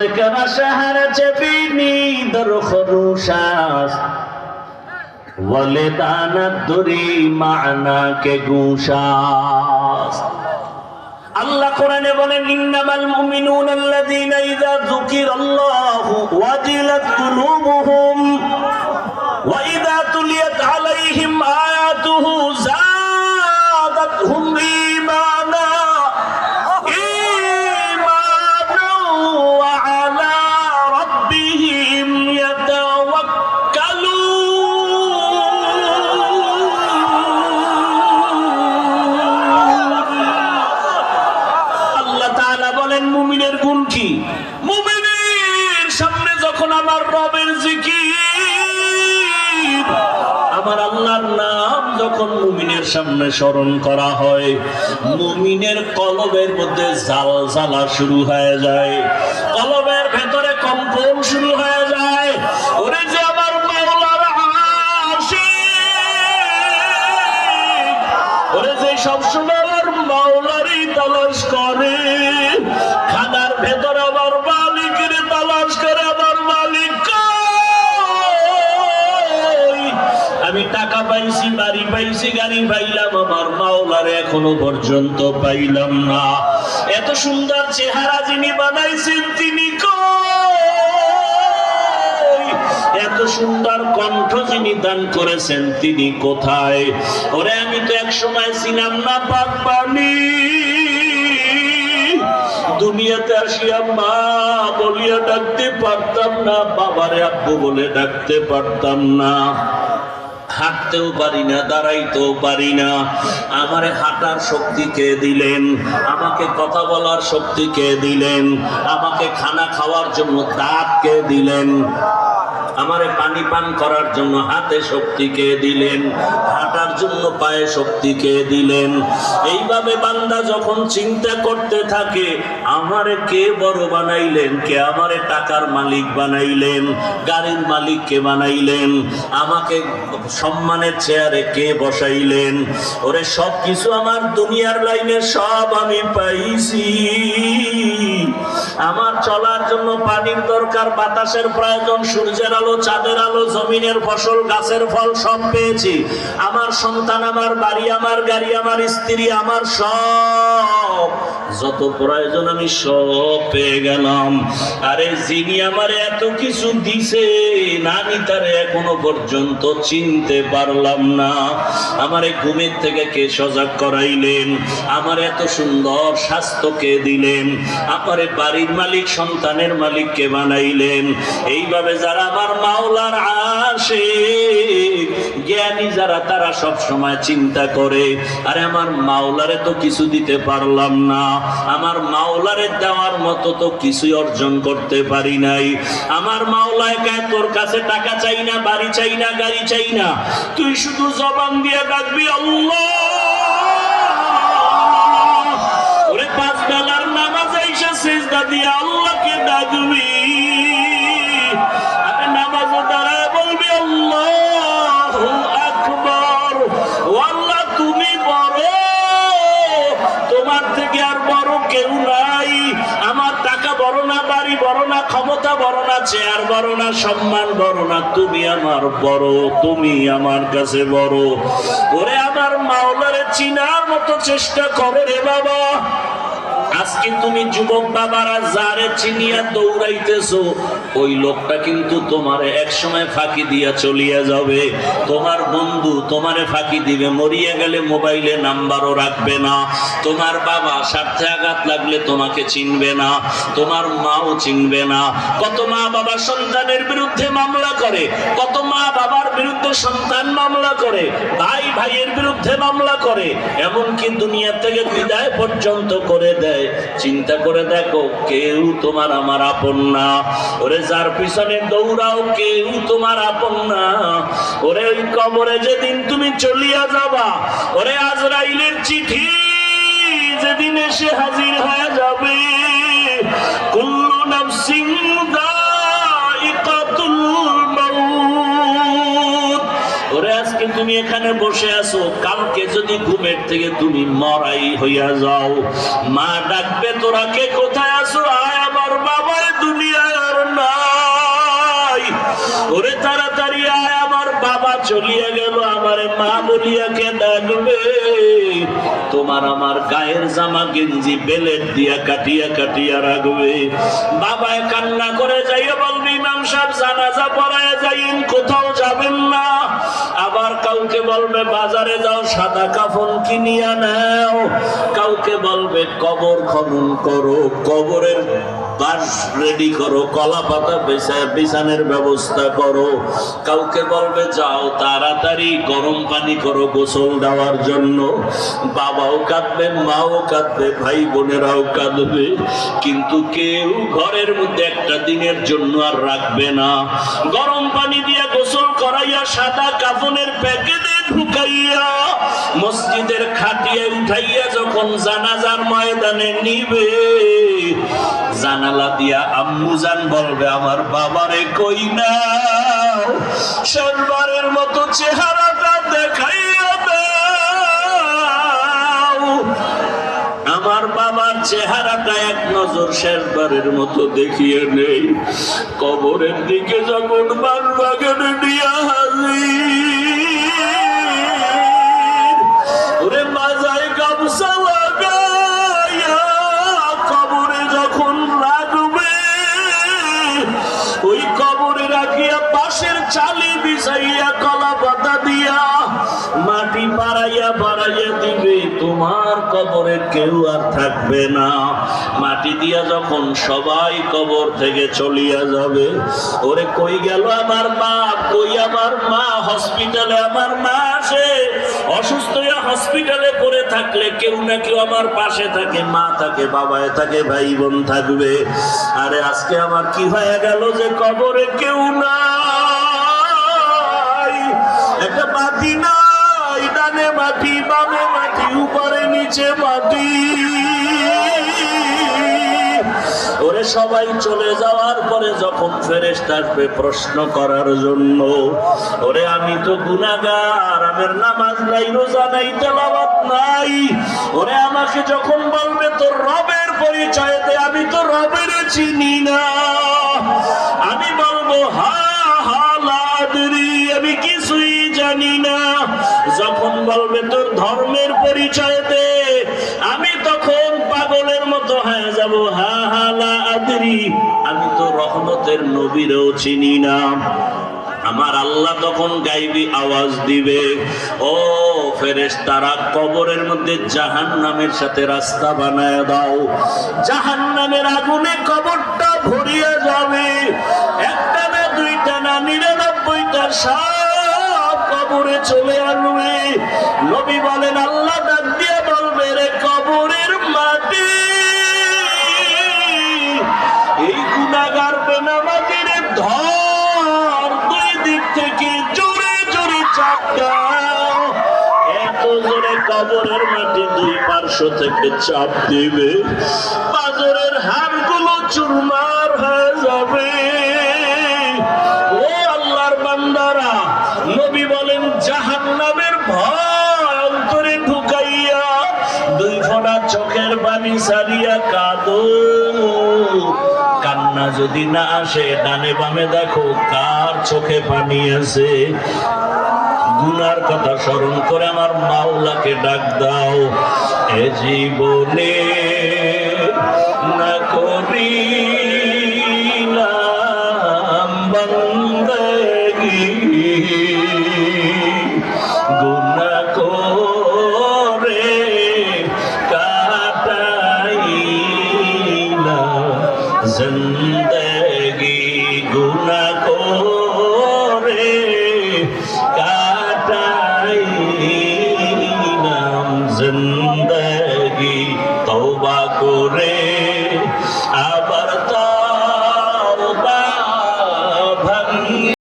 كما شهرت بني در خروشاس ولدانت دری معنا کے گوشاس আল্লাহ কোরআনে বলেন ইন্নামাল মুমিনুনা আল্লাযীনা ইযা যুকিরাল্লাহু ওয়াজিলাত কুলুবুহুম ওয়া ইযা তুলিয়াত আলাইহিম আয়াতুহু যাদাতহুম ঈমানা ওয়া আলা রাব্বিহিম ইয়াতাওয়াক্কালুন। মুমিনের গুণ কি? মুমিনের সামনে যখন আমার রবের জিকির, আমার আল্লাহর নাম যখন মুমিনের সামনে স্মরণ করা হয়, মুমিনের কলবের মধ্যে জালজালা শুরু হয়ে যায়, কলবের ভেতরে কম্পন শুরু হয়ে যায়। ওরে যে আমার মাওলার আশিক, ওরে যে সবসময় আমার মাওলারই তালাশ করে, খানার ভেতর আমার মালিকের তালাশ করে, আমার মালিক কই? আমি টাকা পাইছি, বাড়ি পাইছি, গাড়ি পাইলাম, আমার মাওলারে এখনো পর্যন্ত পাইলাম না। এত সুন্দর চেহারা যিনি বানাইছেন তিনি কই? এত সুন্দর কণ্ঠ যিনি দান করেছেন তিনি কোথায়? ওরে আমি তো এক সময় ছিলাম না পাক পানি, দুনিয়াতে আসিয়া মা বলিয়া ডাকতে পারতাম না, বাবারে আব্বু বলে ডাকতে পারতাম না, হাঁটতেও পারি না, দাঁড়াইতেও পারি না। আমারে হাঁটার শক্তি কে দিলেন? আমাকে কথা বলার শক্তি কে দিলেন? আমাকে খানা খাওয়ার জন্য দাঁত কে দিলেন? আমারে পানি পান করার জন্য হাতে শক্তি কে দিলেন? হাঁটার জন্য পায়ে শক্তি কে দিলেন? এইভাবে বান্দা যখন চিন্তা করতে থাকে আমারে কে বড় বানাইলেন, কে আমারে টাকার মালিক বানাইলেন, গাড়ির মালিক কে বানাইলেন, আমাকে সম্মানের চেয়ারে কে বসাইলেন, ওরে সব কিছু আমার দুনিয়ার লাইনে সব আমি পাইছি। আমার চলার জন্য পানির দরকার, বাতাসের প্রয়োজন, সূর্যের আলো, চাঁদের আলো, জমিনের ফসল, গাছের ফল সব পেয়েছি। আমার সন্তান, আমার বাড়ি, আমার গাড়ি, আমার স্ত্রী, আমার সব যত প্রয়োজন আমি সব পেয়ে গেলাম। আরে যিনি আমার এত কিছু দিছেন আমি তারে এখনো পর্যন্ত চিনতে পারলাম না। আমারে ঘুমের থেকে কে সজাগ করাইলেন? আমার এত সুন্দর স্বাস্থ্য কে দিলেন? আমারে বাড়ির মালিক, সন্তানের মালিক কে বানাইলেন? এইভাবে যারা আমার মাওলার আশিক, জ্ঞানী যারা, তারা সব সময় চিন্তা করে আরে আমার মাওলারে তো কিছু দিতে পারলাম না, আমার মাওলারে দেওয়ার মতো তো কিছুই অর্জন করতে পারি নাই। আমার মাওলায় কয় তোর কাছে টাকা চাই না, বাড়ি চাই না, গাড়ি চাই না, তুই শুধু জবান দিয়ে ডাকবি আল্লাহ। ওরে পাঁচ বেলার নামাজ আইসা সিজদা দিয়ে আল্লাহকে ডাকবি, আরে নামাজে দাঁড়ায় বলবি আল্লাহু আকবার। ও আল্লাহ তুমি বড়, তোমার থেকে আর বড় কেউ নাই। আমার টাকা বড় না, বাড়ি বড় না, ক্ষমতা বড় না, চেয়ার বড় না, সম্মান বড় না, তুমি আমার বড়, তুমি আমার কাছে বড়। ওরে আমার মাওলারে চিনার মতো চেষ্টা করো রে বাবা। আজকে তুমি যুবক বাবারা যারে চিনিয়া দৌড়াইতেছো, ওই লোকটা কিন্তু তোমারে এক সময় ফাঁকি দিয়া চলিয়া যাবে। তোমার বন্ধু তোমারে ফাঁকি দিবে, মরিয়া গেলে মোবাইলে নাম্বারও রাখবে না। তোমার বাবা স্বার্থে আঘাত লাগলে তোমাকে চিনবে না, তোমার মাও চিনবে না। কত মা বাবা সন্তানের বিরুদ্ধে মামলা করে, কত মা বাবার বিরুদ্ধে সন্তান মামলা করে, ভাই ভাইয়ের বিরুদ্ধে মামলা করে, এমনকি দুনিয়া থেকে বিদায় পর্যন্ত করে দেয়। চিন্তা করে দেখো, কেউ তোমার আমার আপন না। ওরে যার পিছনে দৌড়াও কেউ তোমার আপন না। ওরে ওই কবরে যেদিন তুমি চলিয়া যাবা, ওরে আজরাইলের চিঠি যেদিন এসে হাজির হয়ে যাবে, কুল্লু নাফসিন যায়িকাতুল মাউত। ওরে আজকে তুমি এখানে বসে আছো, কালকে যদি ঘুমের থেকে তুমি মরাই হইয়া যাও, মা ডাকবে তোরা কে কোথায় আছো? আয় আমার বাবা দুনিয়া চলিয়া গেল আমারে মা বলিয়া কে ডাকবে? তোমার আমার গায়ের জামা গেঞ্জি বেলেট দিয়া কাটিয়া কাটিয়া রাখবে। বাবায় কান্না করে যাইয়া বলবে ইমাম সাহেব জানাজা পড়ায় যাইন, কোথাও যাবেন না। আবার কাউকে বলবে বাজারে যাও সাদা কাফন কিনিয়া নাও। কাউকে বলবে কবর খনন করো, কবরের বাঁশ রেডি করো, কলা পাতা বিছানের ব্যবস্থা করো। কাউকে বলবে যাও তাড়াতাড়ি গরম পানি করো গোসল দেওয়ার জন্য। বাবাও কাঁদবে, মাও কাঁদবে, ভাই বোনেরাও কাঁদবে, কিন্তু কেউ ঘরের মধ্যে একটা দিনের জন্য আর রাখবে না। গরম পানি দিয়ে গোসল করাইয়া সাদা কাফনের প্যাকেটে ঢুকাইয়া মসজিদের খাটিয়ে উঠাইয়া যখন জানাজার ময়দানে নিবে, জানালা দিয়া আম্মু জান বলবে আমার বাবারে কই না, শেষবারের মতো চেহারাটা দেখাইয়া দাও। আমার বাবার চেহারাটা এক নজর শেষবারের মতো দেখিয়ে নেই। কবরের দিকে যখন বাগবাগানে দিয়া হাজির, ওরে মাজায় গামছা লাগাইয়া কবরে যখন রাখবে, ওই কবরে রাখিয়া পাশের চালি বিছাইয়া কলা পাতা দিয়া মাটি বাড়াইয়া বাড়াইয়া দিবে, তোমার কবরে কেউ আর থাকবে না। মাটি দিয়া যখন সবাই কবর থেকে চলিয়া যাবে, ওরে কই গেল আমার মা, কই আমার মা? হসপিটালে আমার মা আসে, অসুস্থ হয়ে হসপিটালে পড়ে থাকলে কেউ না কেউ আমার পাশে থাকে, মা থাকে, বাবায় থাকে, ভাই বোন থাকবে। আরে আজকে আমার কি হয়ে গেল যে কবরে কেউ নাই, একটা মাটি নাই, ডানে মাটি বামে মাটি উপরে নিচে মাটি। ওরে সবাই চলে যাওয়ার পরে যখন ফেরেশতা আসবে প্রশ্ন করার জন্য, ওরে আমি তো গুনাহগার, আমার নামাজ নাই, রোজা নাই, তেলাওয়াত নাই। ওরে আমাকে যখন বলবে তোর রবের পরিচয় দে, আমি তো রবের চিনি না। আমি বলবো হা হা লা আদরি, আমি কিছুই জানি না। যখন বলবে তোর ধর্মের পরিচয় দে, আমি তখন পাগলের মতো হয়ে যাব, হা হা লা আদরি, আমি তো রহমতের নবীরও চিনি না। আমার আল্লাহ তখন গাইবি আওয়াজ দিবে, ও ফেরেশতারা কবরের মধ্যে জাহান্নামের সাথে রাস্তা বানায় দাও। জাহান্নামের আগুনে কবরটা ভরিয়ে যাবে, একটা না দুইটা না 99টা সব কবরে চলে আসবে। নবী বলেন আল্লাহ ডাক দিয়ে বলবে, রে কবরের মাটি, এই গুনাহগার বেনামাজির ধর, দুই দিক থেকে জোরে জোরে চাপ দাও। এত জোরে কবরের মাটি দুই পার্শ্ব থেকে চাপ দিবে, পাঁজরের হাড়গুলো চুরমার হয়ে যাবে। ও আল্লাহর বান্দারা, নবী বলেন জাহান্নামের ভয় অন্তরে ঢুকাইয়া দুই ফোঁটা চোখের পানি ছাড়িয়া কাঁদো। কান্না যদি না আসে, ডানে বামে দেখো কার চোখে পানি আছে। গুনার কথা স্মরণ করে আমার মাওলাকে ডাক দাও, এ জীবনে না করিলাম বান্দাগি, গুনাহ করে কাটাইলাম জিন্দেগি, গুনাহ করে কাটাইলাম জিন্দেগি, তওবা করে